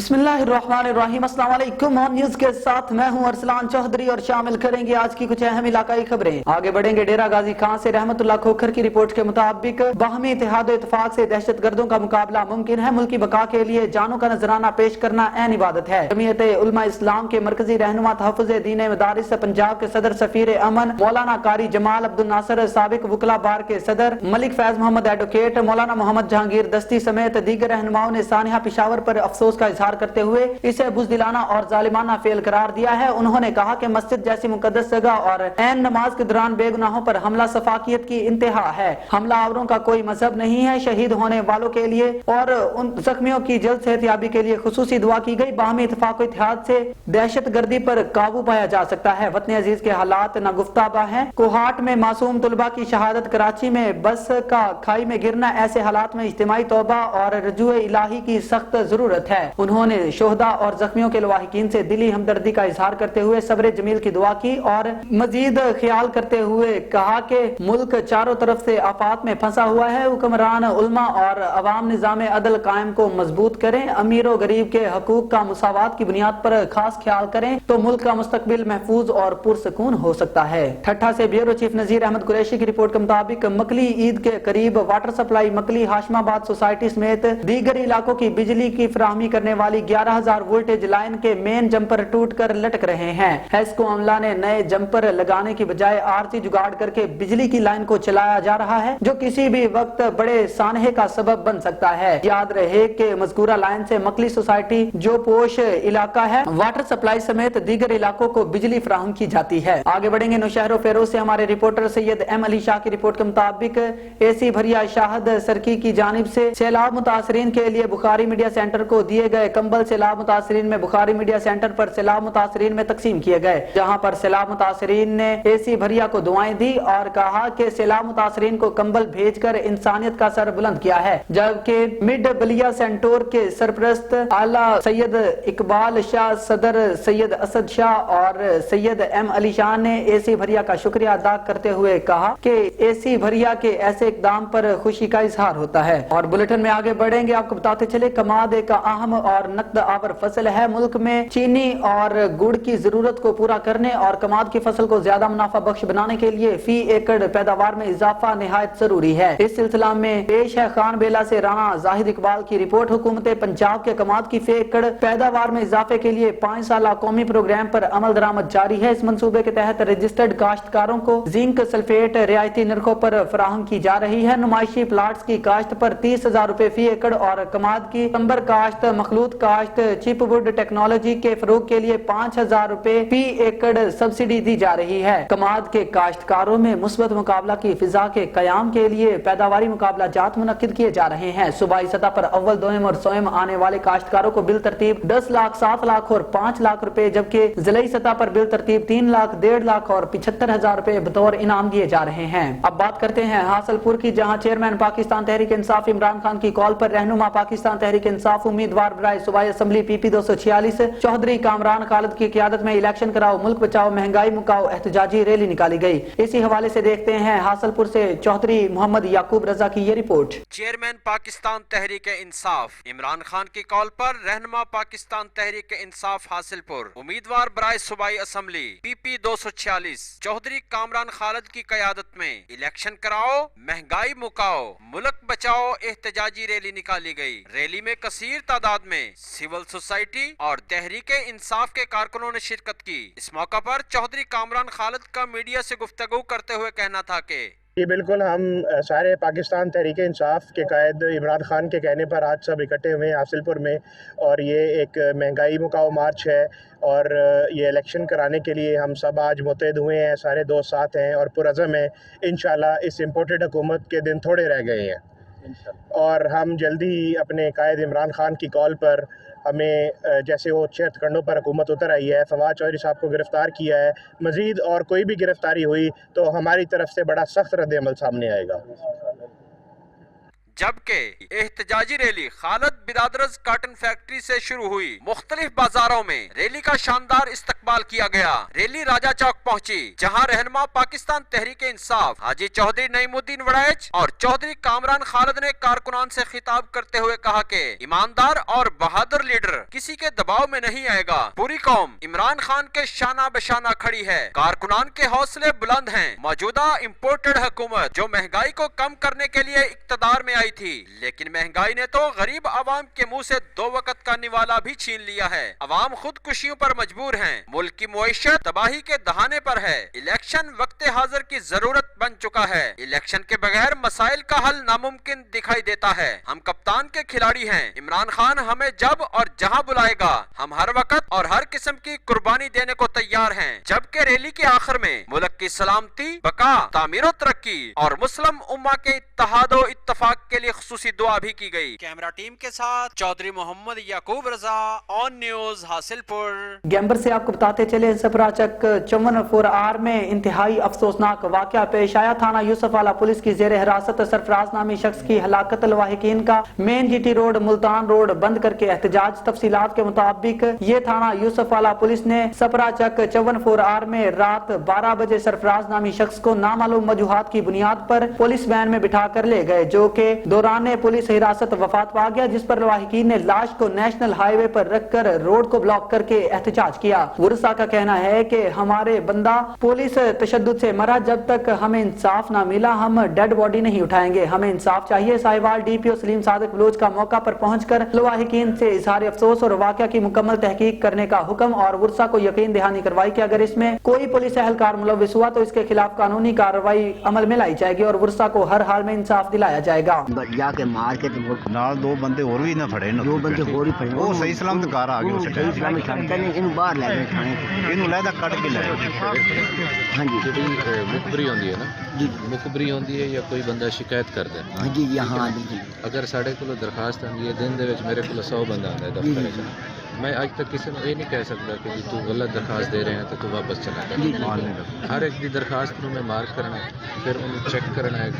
बिस्मिल्लाहिर्रहमानिर्रहीम। अस्सलाम वालेकुम। ऑन न्यूज के साथ मैं हूं अरसलान चौधरी और शामिल करेंगे आज की कुछ अहम इलाकाई खबरें। आगे बढ़ेंगे। डेरा गाजी खान से रहमतुल्लाह खोखर की रिपोर्ट के मुताबिक बाहमी इत्तेहाद और इत्तेफाक से दहशतगर्दों का मुकाबला मुमकिन है। मुल्की बका के लिए जानों का नजराना पेश करना ऐन इबादत है। जमीयत उलमा इस्लाम के मरकजी रहनुमा तहफ़्फ़ुज़ दीन मदारिस पंजाब के सदर सफीर अमन मौलाना कारी जमाल अब्दुल नासर, साबिक वकला बार के सदर मलिक फैज मोहम्मद एडवोकेट, मौलाना मोहम्मद जहांगीर दस्ती समेत दीगर रहनुमाओं ने सानिया पेशावर पर अफसोस का इजहार करते हुए इसे बुज़दिलाना और जालिमाना फेल करार दिया है। उन्होंने कहा कि मस्जिद जैसी मुकद्दस जगह और ऐन नमाज के दौरान बेगुनाहों पर हमला सफाकियत की इंतहा है। हमलावरों का कोई मजहब नहीं है। शहीद होने वालों के लिए और उन जख्मियों की जल्द सेहतयाबी के लिए खुसूसी दुआ की गई। बाहमी इत्तेफाक इत्तेहाद से दहशत गर्दी पर काबू पाया जा सकता है। वतन अजीज के हालात नागुफ्ताबा है। कोहाट में मासूम तुलबा की शहादत, कराची में बस का खाई में गिरना, ऐसे हालात में इज्तिमाई तौबा और रजूए इलाही की सख्त जरूरत है। उन्होंने शोहदा और जख्मियों के लवाहिकीन से दिली हमदर्दी का इजहार करते हुए सब्र जमील की दुआ की और मजीद ख्याल करते हुए कहा कि मुल्क चारों तरफ से आफात में फंसा हुआ है। हुक्मरान उलमा और अवाम निजाम अदल कायम को मजबूत करें। अमीर और गरीब के हकूक का मुसावात की बुनियाद पर खास ख्याल करें तो मुल्क का मुस्तकबिल महफूज और पुरसकून हो सकता है। ठट्ठा से ब्यूरो चीफ नजीर अहमद कुरैशी की रिपोर्ट के मुताबिक मकली ईद के करीब वाटर सप्लाई मकली हाशमाबाद सोसाइटी समेत दीगर इलाकों की बिजली की फराहमी करने वाली 11,000 वोल्टेज लाइन के मेन जंपर टूट कर लटक रहे हैं। हेस्को अमला ने नए जंपर लगाने की बजाय आरसी जुगाड़ करके बिजली की लाइन को चलाया जा रहा है, जो किसी भी वक्त बड़े सानहे का सबब बन सकता है। याद रहे कि मज़कूरा लाइन से मकली सोसाइटी जो पोश इलाका है, वाटर सप्लाई समेत दीगर इलाकों को बिजली फराहम की जाती है। आगे बढ़ेंगे। नौशहर फेरोज से हमारे रिपोर्टर सैयद एम अली शाह की रिपोर्ट के मुताबिक एसी भरिया शाहद सरकी की जानिब से सैलाब मुतासरीन के लिए बुखारी मीडिया सेंटर को दिए गए कंबल सैलाब मुतासरीन में बुखारी मीडिया सेंटर पर सैलाब मुतासरीन में तकसीम किए गए, जहां पर सैलाब मुतासरीन ने एसी भरिया को दुआएं दी और कहा कि सैलाब मुतासरीन को कंबल भेजकर इंसानियत का सर बुलंद किया है। जबकि मिड बलिया सेंटोर के सरप्रस्त आला सैयद इकबाल शाह, सदर सैयद असद शाह और सैयद एम अली शाह ने एसी भरिया का शुक्रिया अदा करते हुए कहा कि एसी भरिया के ऐसे इकदाम पर खुशी का इजहार होता है। और बुलेटिन में आगे बढ़ेंगे। आपको बताते चले कमाद एक अहम और नकद आवर फसल है। मुल्क में चीनी और गुड़ की जरूरत को पूरा करने और कमाद की फसल को ज्यादा मुनाफा बख्श बनाने के लिए फी एकड़ पैदावार में इजाफा निहायत जरूरी है। इस सिलसिला में पेश है खान बेला से राणा जाहिद इकबाल की रिपोर्ट। हुकूमत पंजाब के कमाद की फी एकड़ पैदावार में इजाफे के लिए 5 साला कौमी प्रोग्राम पर अमल दरामद जारी है। इस मंसूबे के तहत रजिस्टर्ड काश्तकारों को जिंक सल्फेट रियायती नरखों पर फराहम की जा रही है। नुमाइशी प्लाट्स की काश्त पर 30,000 रुपए फी एकड़ और कमाद की तंबर काश्त, मखलूत काश्त, चिपवुड टेक्नोलॉजी के फरोग के लिए 5,000 रुपए फी एकड़ सब्सिडी दी जा रही है। कमाद के काश्तकारों में मुस्बत मुकाबला की फिजा के कयाम के लिए पैदावारी मुकाबला जात मुनक्किद किए जा रहे हैं। सूबाई सतह पर अव्वल, दोयम और सोयम आने वाले काश्तकारों को बिल तरतीब 10 लाख, 7 लाख और 5 लाख रुपए, जबकि जिलाई सतह पर बिल तरतीब 3 लाख, 1.5 लाख और 75,000 रुपए बतौर इनाम दिए जा रहे हैं। अब बात करते हैं हासलपुर की, जहां चेयरमैन पाकिस्तान तहरीक इंसाफ इमरान खान की कॉल पर रहनुमा पाकिस्तान तहरीक इंसाफ उम्मीदवार बराए सूबाई असम्बली PP 246 चौधरी कामरान खालिद की क़यादत में इलेक्शन कराओ, मुल्क बचाओ, महंगाई मुकाओ एहतजाजी रैली निकाली गई। इसी हवाले से देखते हैं हासलपुर से चौधरी मोहम्मद याकूब रजा की ये रिपोर्ट। चेयरमैन पाकिस्तान तहरीक इंसाफ इमरान खान की कॉल पर रहनुमा पाकिस्तान तहरीक इंसाफ हासिलपुर उम्मीदवार बराए सूबाई असम्बली PP 246 चौधरी कामरान खालिद की क़यादत में इलेक्शन कराओ, महंगाई मुकाओ, मुल्क बचाओ एहतजाजी रैली निकाली गई। रैली में कसीर तादाद में सिविल सोसाइटी और तहरीक इंसाफ के कारकुनों ने शिरकत की। इस मौका पर चौधरी कामरान खालिद का मीडिया से गुफ्तगू करते हुए कहना था कि ये बिल्कुल हम सारे पाकिस्तान तहरीक इंसाफ के कायद इमरान खान के कहने पर आज सब इकट्ठे हुए हैं हासिलपुर में, और ये एक महंगाई मुकाओ मार्च है और ये इलेक्शन कराने के लिए हम सब आज मुतहद हुए हैं। सारे दोस्त साथ हैं और पुरज़म हैं। इंशाल्लाह इस इम्पोर्टेड हुकूमत के दिन थोड़े रह गए हैं और हम जल्दी ही अपने कायद इमरान खान की कॉल पर हमें जैसे वो 6 ठिकानों पर हुकूमत उतर आई है, फवाद चौधरी साहब को गिरफ़्तार किया है, मज़ीद और कोई भी गिरफ़्तारी हुई तो हमारी तरफ से बड़ा सख्त रद्द अमल सामने आएगा। जबकि एहतजाजी रैली खालिद बिरादरज कॉटन फैक्ट्री से शुरू हुई। मुख्तलिफ बाजारों में रैली का शानदार इस्तकबाल किया गया। रैली राजा चौक पहुंची, जहां रहनुमा पाकिस्तान तहरीक इंसाफ हाजी चौधरी नईमुद्दीन वड़ैच और चौधरी कामरान खालिद ने कारकुनान से खिताब करते हुए कहा कि ईमानदार और बहादुर लीडर किसी के दबाव में नहीं आएगा। पूरी कौम इमरान खान के शाना बशाना खड़ी है। कारकुनान के हौसले बुलंद हैं। मौजूदा इम्पोर्टेड हुकूमत जो महंगाई को कम करने के लिए इक्तदार में आई थी, लेकिन महंगाई ने तो गरीब आवाम के मुंह से 2 वक्त का निवाला भी छीन लिया है। आवाम खुदकुशियों पर मजबूर हैं। मुल्क की मुईशत तबाही के दहाने पर है। इलेक्शन वक्त हाजिर की जरूरत बन चुका है। इलेक्शन के बगैर मसाइल का हल नामुमकिन दिखाई देता है। हम कप्तान के खिलाड़ी हैं। इमरान खान हमें जब और जहां बुलाएगा हम हर वक्त और हर किस्म की कुर्बानी देने को तैयार हैं। जबकि रैली के आखिर में मुल्क की सलामती, बका, तामीर और तरक्की और मुस्लिम उम्मा के इत्तेहाद और इत्तफाक के लिए खुसूसी दुआ भी की गई। कैमरा टीम के साथ चौधरी मोहम्मद याकूब रजा, ऑन न्यूज हासिलपुर। गैम्बर से आपको बताते चले, सपराचक 54R में इंतहाई अफसोसनाक वाकया पेश आया। थाना यूसुफ वाला पुलिस की जेर हिरासत सरफराज नामी शख्स की हलाकत। लवाहिकीन का main GT road Multan road बंद करके एहतजाज। तफसीलात के मुताबिक ये थाना यूसुफ वाला पुलिस ने सपराचक 54R में रात 12 बजे सरफराज नामी शख्स को नामालूम वजूहात की बुनियाद पर पुलिस वैन में बिठा कर ले गए, जो के दौरान पुलिस हिरासत वफात पा गया, जिस पर लवाहिकीन ने लाश को नेशनल हाईवे पर रखकर रोड को ब्लॉक करके एहतजाज किया। वुरसा का कहना है कि हमारे बंदा पुलिस तशद्दुद से मरा, जब तक हमें इंसाफ ना मिला हम डेड बॉडी नहीं उठाएंगे। हमें इंसाफ चाहिए। साहिवाल DPO सलीम सादिक बलोच का मौका पर पहुंचकर लवाहिकीन से इजहार अफसोस और वाकया की मुकम्मल तहकीक करने का हुक्म और वुरसा को यकीन दहानी करवाई कि अगर इसमें कोई पुलिस एहलकार मुलविस हुआ तो इसके खिलाफ कानूनी कार्रवाई अमल में लाई जाएगी और वुरसा को हर हाल में इंसाफ दिलाया जाएगा। जाके मार के ਨਾਲ 2 ਬੰਦੇ ਹੋਰ ਵੀ ਨਾ ਫੜੇ ਨੇ। 2 ਬੰਦੇ ਹੋਰ ਹੀ ਫੜੇ। ਉਹ ਸਹੀ ਸਲਾਮਤ ਘਰ ਆ ਗਏ। ਉਸੇ ਸਹੀ ਸਲਾਮਤ ਛੱਡ ਕੇ ਇਹਨੂੰ ਬਾਹਰ ਲੈ ਗਏ ਥਾਣੇ। ਇਹਨੂੰ ਲੈਦਾ ਕੱਢ ਕੇ ਲੈ ਗਏ। ਹਾਂਜੀ ਜਿਹੜੀ ਮੁਖਬਰੀ ਹੁੰਦੀ ਹੈ ਨਾ ਜੀ, ਮੁਖਬਰੀ ਹੁੰਦੀ ਹੈ ਜਾਂ ਕੋਈ ਬੰਦਾ ਸ਼ਿਕਾਇਤ ਕਰਦਾ ਹੈ। ਹਾਂਜੀ ਜੀ ਹਾਂ ਜੀ। ਅਗਰ ਸਾਡੇ ਕੋਲ ਦਰਖਾਸਤ ਆਉਂਦੀ ਹੈ ਦਿਨ ਦੇ ਵਿੱਚ ਮੇਰੇ ਕੋਲ 100 ਬੰਦਾ ਆਉਂਦਾ ਹੈ ਦਫ਼ਤਰ ਵਿੱਚ, ਮੈਂ ਅੱਜ ਤੱਕ ਕਿਸੇ ਨੂੰ ਇਹ ਨਹੀਂ ਕਹਿ ਸਕਦਾ ਕਿ ਜੀ ਤੂੰ ਗਲਤ ਦਰਖਾਸਤ ਦੇ ਰਿਹਾ ਤਾਂ ਤੂੰ ਵਾਪਸ ਚਲਾ ਜਾ। ਹਰ ਇੱਕ ਦੀ ਦਰਖਾਸਤ ਨੂੰ ਮੈਂ ਮਾਰਕ ਕਰਨਾ ਹੈ, ਫਿਰ ਉਹਨੂੰ ਚੈੱਕ करना है,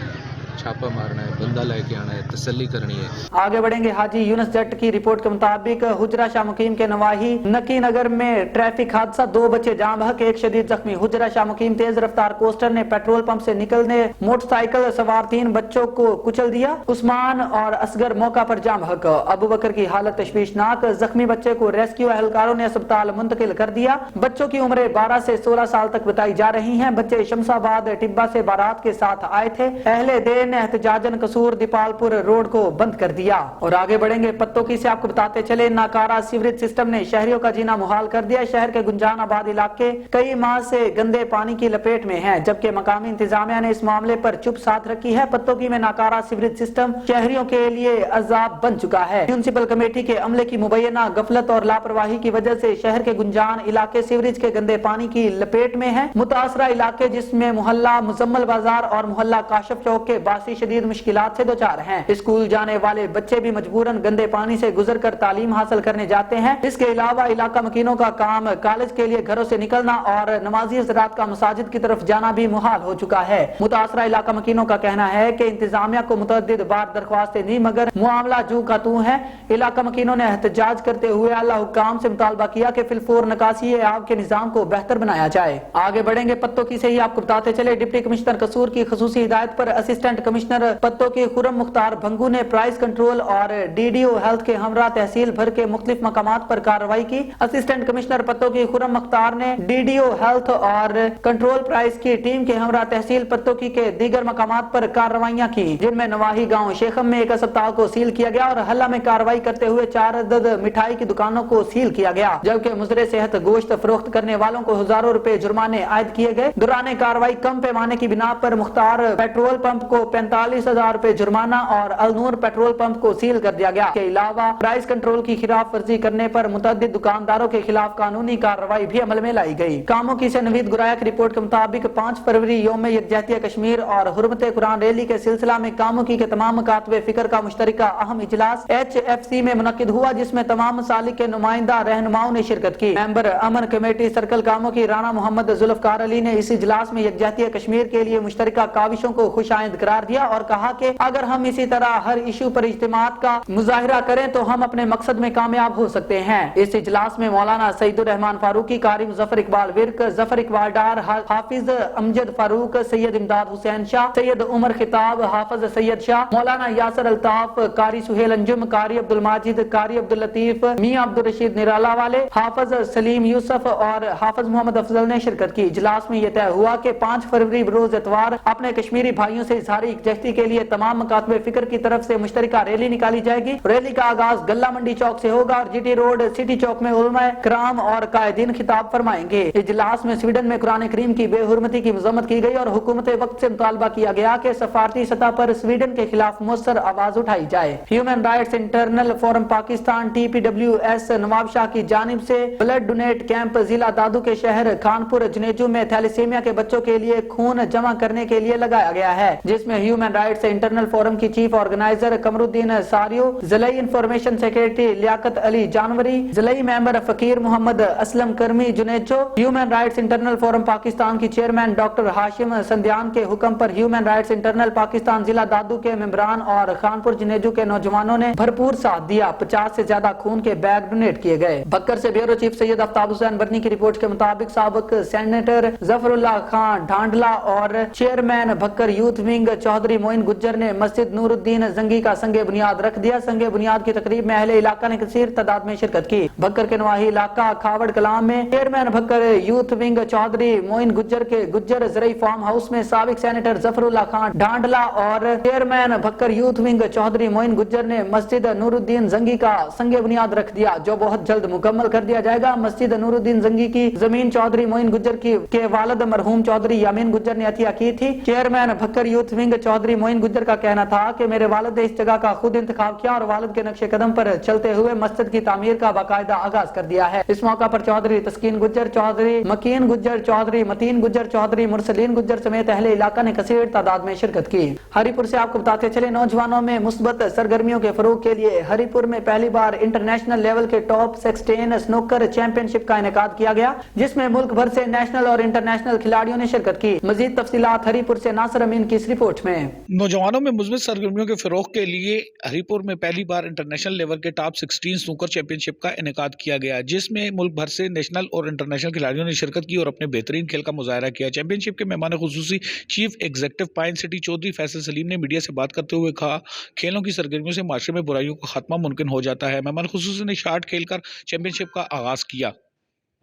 छापा मारना है, बंदा लेके आना है, तसल्ली करनी है। आगे बढ़ेंगे। हाजी यूनुस जट की रिपोर्ट के मुताबिक हुजरा शाह मुकीम के नवाही नकी नगर में ट्रैफिक हादसा, 2 बच्चे जाम बहक, 1 शदीद जख्मी। हुजरा शाह मुकीम तेज रफ्तार कोस्टर ने पेट्रोल पंप से निकलने मोटरसाइकिल सवार 3 बच्चों को कुचल दिया। उस्मान और असगर मौका पर जाम बहक। अबू बकर की हालत तशवीशनाक, जख्मी बच्चे को रेस्क्यू एहलकारों ने अस्पताल मुंतकिल कर दिया। बच्चों की उम्र 12 से 16 साल तक बताई जा रही है। बच्चे शमशाबाद टिब्बा से बारात के साथ आए थे। अहले देर ने एहतजाजन कसूर दीपालपुर रोड को बंद कर दिया। और आगे बढ़ेंगे पत्तों की से आपको बताते चले, नाकारा सीवरेज सिस्टम ने शहरियों का जीना मुहाल कर दिया। शहर के गुंजान आबाद इलाके कई माह से गंदे पानी की लपेट में हैं, जबकि मकामी इंतजामिया ने इस मामले पर चुप साध रखी है। पत्तों की में नाकारा सीवरेज सिस्टम शहरियों के लिए अजाब बन चुका है। म्युनिसिपल कमेटी के अमले की मुबैना गफलत और लापरवाही की वजह से शहर के गुंजान इलाके सीवरेज के गंदे पानी की लपेट में है। मुतासरा इलाके जिसमें मोहल्ला मुजम्मल बाजार और मोहल्ला काशिफ चौक के बासी शदीद मुश्किलात से दो चार हैं। स्कूल जाने वाले बच्चे भी मजबूरन गंदे पानी से गुजर कर तालीम हासिल करने जाते हैं। इसके अलावा इलाका मकीनों का काम कॉलेज के लिए घरों से निकलना और नमाजी हज़रात का मसाजिद की तरफ जाना भी मुहाल हो चुका है। मुतासरा इलाका मकीनों का कहना है कि इंतजामिया को मुतअद्दिद बार दरख्वास्तें दी मगर मुआमला जू का तू है। इलाका मकीनों ने एहतजाज करते हुए आला हुक्काम से मुतालबा किया कि फिलफोर निकासी आब के निजाम को बेहतर बनाया जाए। आगे बढ़ेंगे पत्तों की से ही आपको बताते चले, डिप्टी कमिश्नर कसूर की खसूसी हिदायत पर असिस्टेंट कमिश्नर पत्तों के खुरम मुख्तार भंगू ने प्राइस कंट्रोल और DDO हेल्थ के हमरा तहसील भर के मुख्तलिफ मकामात पर कार्रवाई की। असिस्टेंट कमिश्नर पत्तों की खुरम मुख्तार ने DDO हेल्थ और कंट्रोल प्राइस की टीम के हमरा तहसील पत्तों की के दीगर मकामात पर कार्रवाइयाँ की, जिनमें नवाही गाँव शेखम में एक अस्पताल को सील किया गया और हल्ला में कार्रवाई करते हुए 4 अदद मिठाई की दुकानों को सील किया गया, जबकि मुजरे सेहत गोश्त फरोख्त करने वालों को हजारों रुपए जुर्माने आयद किए गए। दौरान कार्रवाई कम पैमाने की बिना पर मुख्तार पेट्रोल पंप को 45,000 रुपए जुर्माना और अलनूर पेट्रोल पंप को सील कर दिया गया। के अलावा प्राइस कंट्रोल की खिलाफ वर्जी करने पर मुतअद्दिद दुकानदारों के खिलाफ कानूनी कार्रवाई भी अमल में लाई गई। कामों की से नवीद गुराया की रिपोर्ट के मुताबिक 5 फरवरी यौम यकजहतिया कश्मीर और हुर्मत कुरान रैली के सिलसिला में कामों की के तमाम मकातबे फिक्र का मुश्तरका अहम इजलास HFC में मुनक्किद हुआ, जिसमें तमाम मसालिक के नुमाइंदा रहनुमाओं ने शिरकत की। मेंबर अमन कमेटी सर्कल कामों की राना मोहम्मद जुल्फकार अली ने इस इजलास में यकजहतिया कश्मीर के लिए मुश्तरका काविशों को खुश आइंद करार करार दिया और कहा कि अगर हम इसी तरह हर इशू पर इज्तिमात का मुजाहिरा करें तो हम अपने मकसद में कामयाब हो सकते हैं। इस इजलास में मौलाना सईदुर रहमान फारूकी, कारी मुजफ्फर इकबाल विर्क, जफर इकबाल डार, हाफिज अमजद फारूक, सैयद इमदाद हुसैन शाह, सैयद उमर खिताब, हाफिज सैयद शाह, मौलाना यासर अल्ताफ, कारी सुहेल अंजुम, कारी अब्दुल माजिद, कारी अब्दुल लतीफ, मियां अब्दुल रशीद निराला वाले, हाफिज सलीम यूसुफ और हाफिज मोहम्मद अफजल ने शिरकत की। इजलास में यह तय हुआ कि 5 फरवरी रोज इतवार अपने कश्मीरी भाइयों से इजहार यकजहती के लिए तमाम मकातबे फिक्र की तरफ से मुश्तरका रैली निकाली जाएगी। रैली का आगाज गल्ला मंडी चौक से होगा और जीटी रोड सिटी चौक में उलमाए कराम और कायदीन खिताब फरमाएंगे। इजलास में स्वीडन में कुरान करीम की बेहुरमती की मजम्मत की गई और हुकूमत वक्त से मुतालबा किया गया कि सफारती सतह पर स्वीडन के खिलाफ मुस्तर आवाज उठाई जाए। Human rights internal forum Pakistan TPWS Nawab Shah की जानिब से ब्लड डोनेट कैंप जिला दादू के शहर खानपुर जुनेजू में थैलेसीमिया के बच्चों के लिए खून जमा करने के लिए लगाया गया है, जिसमें ह्यूमन राइट्स इंटरनल फोरम की चीफ ऑर्गेनाइजर कमरुद्दीन सारियो, जिलाई इंफॉर्मेशन सेक्रेटरी लियाकत अली जानवरी, जिलाई member Faqir Mohammad Aslam Karmi Junejo, human rights internal forum Pakistan की चेयरमैन डॉक्टर हाशिम संध्यान के हुक्म पर ह्यूमन राइट्स इंटरनल पाकिस्तान जिला दादू के मेंबरान और खानपुर जुनेजू के नौजवानों ने भरपूर साथ दिया। 50 से ज्यादा खून के बैग डोनेट किए गए। बक्कर से ब्यूरो चीफ सैयद आफ्ताब हुसैन बरनी की रिपोर्ट के मुताबिक साबिक सेनेटर जफरुल्लाह खान ढांडला और chairman Bhakkar youth wing Chaudhry Moin Gujjar ने मस्जिद नूरुद्दीन जंगी का संगे बुनियाद रख दिया। संगे बुनियाद की तकरीब में अहले इलाका ने कसीर तादाद में शिरकत की। बक्कर के नवाही इलाका खावड़ कलाम में chairman Bhakkar youth wing Chaudhry Moin Gujjar के गुज्जर जरई फार्म हाउस में साबिक सेनेटर जफरुल्लाह खान ढांडला और chairman Bhakkar youth wing Chaudhry Moin Gujjar ने मस्जिद नूरुद्दीन जंगी का संगे बुनियाद रख दिया, जो बहुत जल्द मुकम्मल कर दिया जाएगा। मस्जिद नूरुद्दीन जंगी की जमीन चौधरी मोइन गुज्जर के वालिद मरहूम चौधरी यामीन गुज्जर ने अतिया की थी। Chairman Bhakkar youth wing Chaudhry Moin Gujjar का कहना था कि मेरे वालिद ने इस जगह का खुद इंतखाब किया और वालिद के नक्शे कदम पर चलते हुए मस्जिद की तामीर का बाकायदा आगाज कर दिया है। इस मौका पर चौधरी तस्कीन गुज्जर, चौधरी मकीन गुज्जर, चौधरी मतीन गुज्जर, चौधरी मुरसलीन गुज्जर समेत अहले इलाका ने कसीर तादाद में शिरकत की। हरिपुर से आपको बताते चले, नौजवानों में मुस्बत सरगर्मियों के फरोग के लिए हरिपुर में पहली बार इंटरनेशनल लेवल के टॉप 16 स्नूकर चैंपियनशिप का इनेकाद किया गया, जिसमें मुल्क भर से नेशनल और इंटरनेशनल खिलाड़ियों ने शिरकत की। मजीद तफसीलात हरिपुर से नासिर अमीन की इस रिपोर्ट में। नौजवानों में मुस्बत सरगर्मियों के फरोग के लिए हरिपुर में पहली बार इंटरनेशनल लेवल के टॉप 16 स्नूकर चैंपियनशिप का इनेकाद किया गया, जिसमें मुल्क भर से नेशनल और इंटरनेशनल खिलाड़ियों ने शिरकत की और अपने बेहतरीन खेल का मुजाहरा किया। चैंपियनशिप के मेहमान खुसूसी chief executive Pine City Chaudhry Faisal Saleem ने मीडिया से बात करते हुए कहा, खेलों की सरगर्मियों से माशरे में बुराइयों का खात्मा मुमकिन हो जाता है। मेहमान खुसूसी ने शार्ट खेलकर चैंपियनशिप का आगाज किया।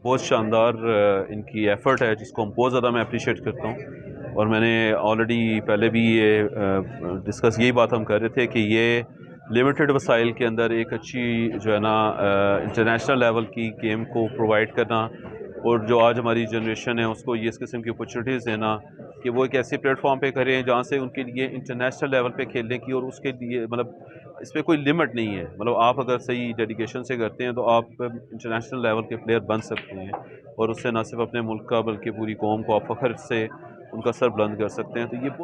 बहुत शानदार इनकी एफ़र्ट है, जिसको हम बहुत ज़्यादा मैं अप्रिशिएट करता हूँ। और मैंने ऑलरेडी पहले भी ये डिस्कस यही बात हम कर रहे थे कि ये लिमिटेड वसाइल के अंदर एक अच्छी जो है ना इंटरनेशनल लेवल की गेम को प्रोवाइड करना, और जो आज हमारी जनरेशन है उसको ये इस किस्म की अपॉर्चुनिटीज़ देना कि वो एक ऐसे प्लेटफॉर्म पे करें जहाँ से उनके लिए इंटरनेशनल लेवल पे खेलने की, और उसके लिए मतलब इस पर कोई लिमिट नहीं है। मतलब आप अगर सही डेडिकेशन से करते हैं तो आप इंटरनेशनल लेवल के प्लेयर बन सकते हैं, और उससे न सिर्फ अपने मुल्क का बल्कि पूरी कौम को आप फ़ख्र से उनका सर बुलंद कर सकते हैं। तो ये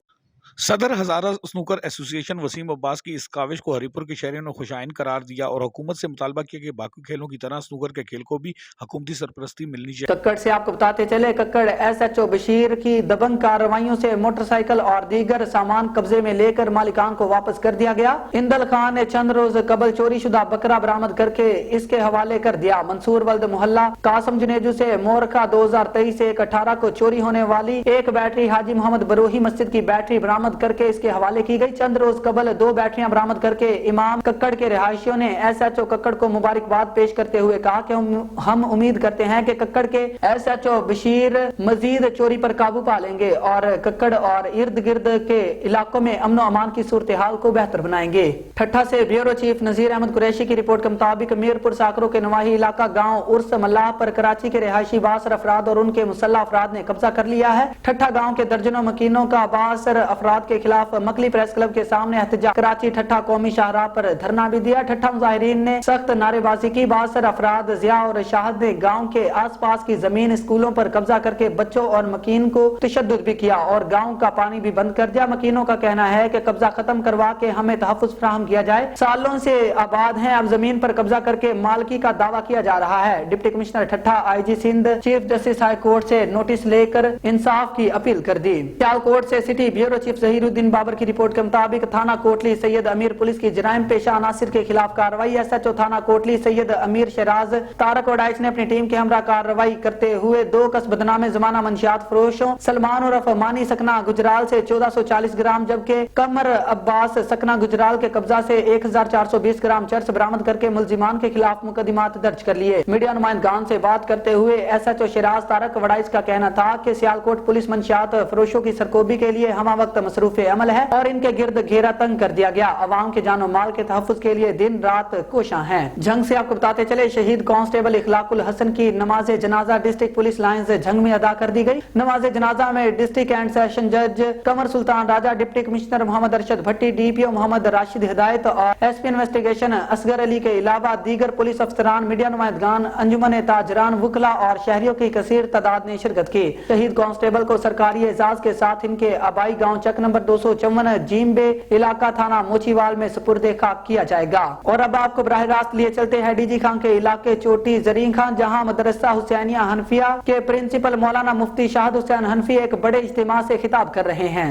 सदर हज़ारा स्नूकर एसोसिएशन वसीम अब्बास की इस काविश को हरिपुर के शहरियों ने खुशाइन करार दिया और हुकूमत से मुतालबा किया कि बाकी खेलों की तरह स्नूकर के खेल को भी हुकूमती सरपरस्ती मिलनी चाहिए। कक्कड़ से आपको बताते चले, कक्कड़ SHO बशीर की दबंग कार्रवाइयों से मोटरसाइकिल और दीगर सामान कब्जे में लेकर मालिकान को वापस कर दिया गया। इंदल खान ने चंद रोज कबल चोरी शुदा बकरा बरामद करके इसके हवाले कर दिया। मंसूर वल्द मोहल्ला कासम जुनेजू से मोरखा 2023 से 18 को चोरी होने वाली एक बैटरी हाजी मोहम्मद बरोही मस्जिद की बैटरी बरामद करके इसके हवाले की गई। चंद रोज कबल 2 बैटरियां बरामद करके इमाम कक्कड़ के रिहायशियों ने SHO कक्कड़ को मुबारकबाद पेश करते हुए कहा कि हम उम्मीद करते हैं कि कक्कड़ के SHO बशीर मजीद चोरी पर काबू पा लेंगे और कक्कड़ और इर्द गिर्द के इलाकों में अमन और अमान की सूरत हाल को बेहतर बनाएंगे। ठट्ठा से ब्यूरो चीफ नजीर अहमद कुरैशी की रिपोर्ट के मुताबिक मीरपुर साकरों के नवाही इलाका गाँव उर्स मल्लाह पर कराची के रिहायशी 62 अफराद और उनके मुसल्लह अफराद ने कब्जा कर लिया है। ठट्ठा गाँव के दर्जनों मकीनों का 62 अफराद के खिलाफ मकली प्रेस क्लब के सामने एहतजाज। कराची ठट्ठा कौमी शाहराह पर धरना भी दिया। ठट्ठा मुजाहिरीन ने सख्त नारेबाजी की। 62 अफराद जिया और शाहद ने गाँव के आस पास की जमीन स्कूलों पर कब्जा करके बच्चों और मकीन को तशद्दुद भी किया और गाँव का पानी भी बंद कर दिया। मकीनों का कहना है कि कब्जा खत्म करवा के हमें तहफ्फुज फराहम किया जाए। सालों से आबाद हैं, अब जमीन पर कब्जा करके मालकी का दावा किया जा रहा है। Deputy commissioner Thatta IG Sindh chief justice high court से नोटिस लेकर इंसाफ की अपील कर दी। सियालकोट से city bureau chief Zaheeruddin Babar की रिपोर्ट के मुताबिक थाना कोटली सैयद अमीर पुलिस की जराइम पेशा अनासिर के खिलाफ कार्रवाई। SHO थाना कोटली सैयद अमीर शराज तारक वडाइच ने अपनी टीम के हमरा कार्रवाई करते हुए 2 कसबदनामे जमाना मंशियात फरोशों सलमान उर्फ मानी सकना गुजराल से 1440 ग्राम जबकि कमर अब्बास सकना गुजराल के कब्जा से 1420 ग्राम चरस बरामद करके मुलजिमान के खिलाफ मुकदमात दर्ज कर लिए। मीडिया नुमाइंदगान से बात करते हुए SHO शराज तारक वडाइच का कहना था कि सियालकोट पुलिस मंशियात फरोशों की सरकोबी के लिए हमा वक्त मसरूफ अमल है और इनके गिर्द घेरा तंग कर दिया गया। अवाम के जानो माल के तहफ्फुज के लिए दिन रात कोशां हैं। झंग से आपको बताते चले शहीद कांस्टेबल इखलाकुल हसन की नमाज जनाजा डिस्ट्रिक्ट पुलिस लाइंस झंग में अदा कर दी गई। नमाज जनाजा में डिस्ट्रिक्ट एंड सेशन जज कमर सुल्तान राजा, डिप्टी कमिश्नर मोहम्मद अरशद भट्टी, DPO मोहम्मद राशिद हिदायत और SP इन्वेस्टिगेशन असगर अली के अलावा दीगर पुलिस अफसरान, मीडिया नुमाइंदगान, अंजुमन ताजरान, वकला और शहरियों की कसीर तादाद ने शिरकत की। शहीद कांस्टेबल को सरकारी एजाज के साथ इनके आबाई गांव चक नंबर 254 जीमबे इलाका थाना मोचीवाल में सुपुर्द खाक किया जाएगा। और अब आपको बराह रास्त लिए चलते हैं DG खान के इलाके चोटी जरीन खान, जहां मदरसा हुसैनिया हनफिया के प्रिंसिपल मौलाना मुफ्ती शाहद हुसैन हनफी एक बड़े इज्तिमा से खिताब कर रहे हैं।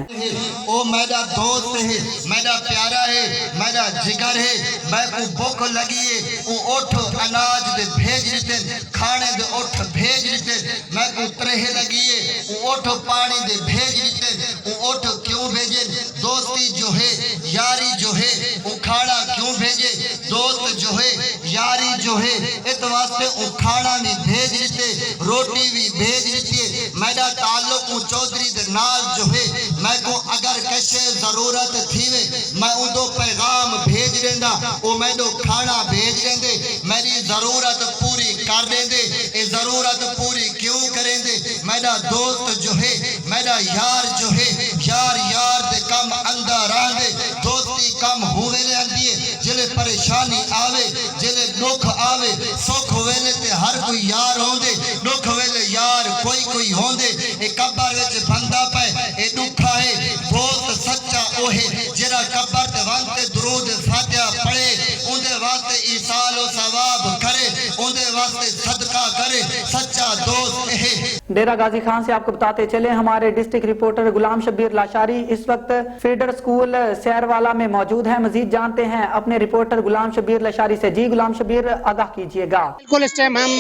ओ मेरा दोस्त है, मेरा प्यारा है, मेरा जिगर है, मैं को भूख लगी है, ओ उठ अनाज दे भेज देते, खाने दे उठ भेज देते, मैं को तरह लगी है, ओ उठ पानी दे भेज देते, ओ उठ क्यों भेजे? दोस्ती जो है, यारी जो है, वो खाना क्यों भेजे? दोस्त जो है, यारी जो है, इस वास्ते वो खाना भी भेज देते, रोटी भी भेज देते। मेरा ताल्लुक चौधरी दे नाल जो है, मैं को अगर कैसे जरूरत थी वे मैं उदो पैगाम भेज देंदा, वो मैंने खाना भेज देंदे, मेरी जरूरत पूरी कर देंदे। ये जरूरत पूरी क्यों करेंदे? मेरा दोस्त जो है, मेरा यार जो है, यार यार दे कम अंदर आंदे, दोस्ती कम हुए रहती है। जिले परेशानी आवे, जिले दुख आवे, सुख वेले ते हर कोई यार होंदे, दुख वेले यार कोई होंदे। ए कब्र विच बंदा पे ए दुखा है, दोस्त सच्चा ओ है जेरा कब्र ते वास्ते दुरूद फातिहा पढ़े, उनदे वास्ते ईसाल ओ सवाब करे, उनदे वास्ते सदका करे, सच्चा दोस्त है। डेरा गाजी खान से आपको बताते चले हमारे डिस्ट्रिक्ट रिपोर्टर गुलाम शब्बीर लाशारी इस वक्त फीडर स्कूल सैरवाला में मौजूद हैं। मजीद जानते हैं अपने रिपोर्टर गुलाम शब्बीर लाशारी से। जी गुलाम शब्बीर, आगाह कीजिएगा। बिल्कुल, इस टाइम हम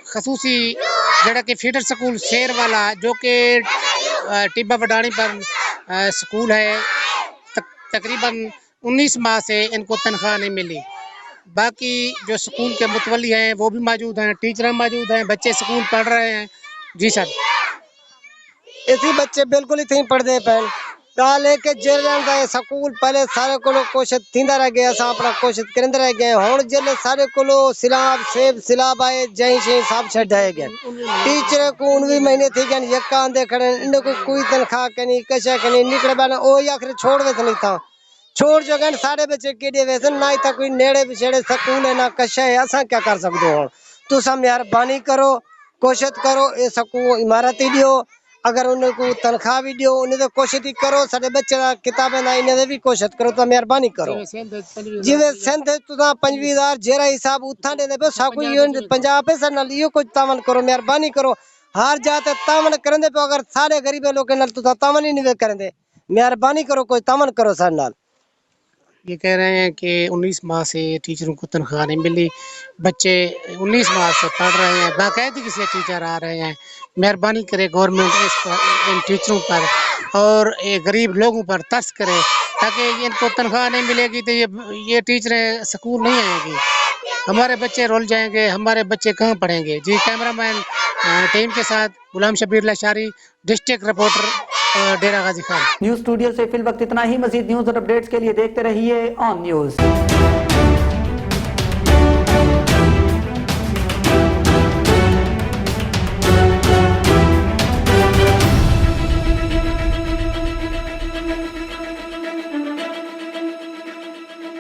खसूसी जड़ा के फीडर स्कूल सैरवाला जो कि टिब्बा वडानी पर स्कूल है, तकरीबन 19 माह से इनको तनख्वाह नहीं मिली। बाकी जो स्कूल के मुतवली हैं वो भी मौजूद हैं, टीचर मौजूद हैं, बच्चे स्कूल पढ़ रहे हैं। जी सर, इसी बच्चे बिल्कुल इतनी पढ़ते पैन लेके जेल स्कूल पहले सारे को कोशिश थींदा रह गया, अपना कोशिश करते रह गए। हुण जिले सारे को सिलाब सेब सिलाब आए जई शे सब छड़ाए गए। टीचर को 19 महीने थी गए, यका आंदे खड़े, इन को कोई तनख्वाह कनी कशा कनी निकले बैन ओ आखिर छोड़ वे नहीं था छोड़ जो गए। सारे बच्चे केड़े वैसे ना ही था कोई नेड़े बिछेड़े स्कूल है ना कशा है। असा क्या कर सकते हो? तुसा मेहरबानी करो, कोशिश करो, ये स्कूल इमारत ही दियो, अगर उन्हें को तनख्वाह भी दियो, उन्हें तो कोशिश ही करो। सारे बच्चे किताबें ना इन्हें भी कोशिश करो, तो मेहरबानी करो। जिवे सेंध तुसा 25,000 जेरा हिसाब उठा दे दे कोई पंजाब पे सर नाल यो कुछ तामन करो, मेहरबानी करो। हर जाते तामन करंदे पे, अगर सारे गरीब लोग नाल तुसा तामन ही नहीं करंदे, मेहरबानी करो कोई तामन करो सर नाल। ये कह रहे हैं कि 19 माह से टीचरों को तनख्वाह नहीं मिली, बच्चे 19 माह से पढ़ रहे हैं, बाकायदगी से टीचर आ रहे हैं। मेहरबानी करे गवर्नमेंट इन टीचरों पर और ये गरीब लोगों पर तरस करे, ताकि इनको तनख्वाह नहीं मिलेगी तो ये टीचरें स्कूल नहीं आएंगी, हमारे बच्चे रुल जाएंगे, हमारे बच्चे कहाँ पढ़ेंगे। जी, कैमरामैन टीम के साथ गुलाम शब्बीर लाशारी, डिस्ट्रिक्ट रिपोर्टर डेरा गाजी खान। न्यूज स्टूडियो से फिल वक्त इतना ही। मजीद न्यूज और अपडेट्स के लिए देखते रहिए ऑन न्यूज।